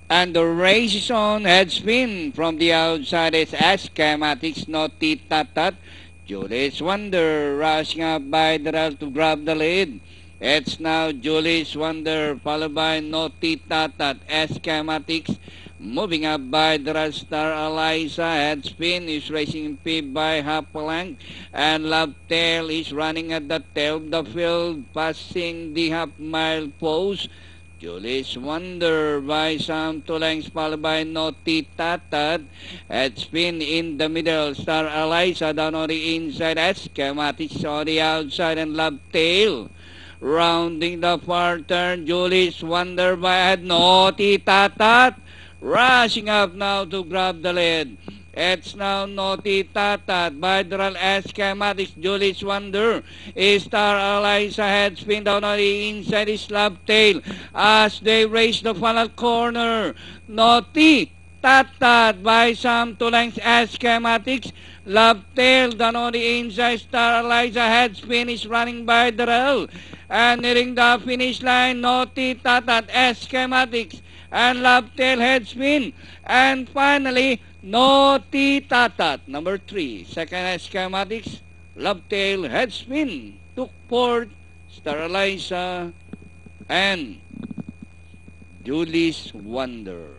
And the race is on. Head spin from the outside is Schematics, not Tit-Tat-Tat. Julius Wonder rushing up by the rail to grab the lead. It's now Julius Wonder followed by No Tit-Tat-Tat. Schematics moving up by the Star Eliza. Head spin is racing P by half a length. And Love Tail is running at the tail of the field, passing the half-mile post. Julius Wonder by some 2 lengths followed by No Tit-Tat-Tat. Head spin in the middle. Star Eliza down on the inside. Schematics on the outside and Love Tail. Rounding the far turn. Julius Wonder by head. No Tit-Tat-Tat. Rushing up now to grab the lead. It's now No Tit-Tat-Tat by the Schematics. Julius Wonder is Star Eliza. Head spin down on the inside is Love Tail as they race the final corner. No Tit-Tat-Tat by some 2 lengths. Schematics. Love Tail down on the inside. Star Eliza. Head spin is running by the rail and nearing the finish line. No Tit-Tat-Tat. Schematics and Love Tail. Head spin, and finally No Tit-Tat-Tat. Number 3, second Schematics. Love Tail. Head spin took fourth. Star Eliza and Julius Wonder.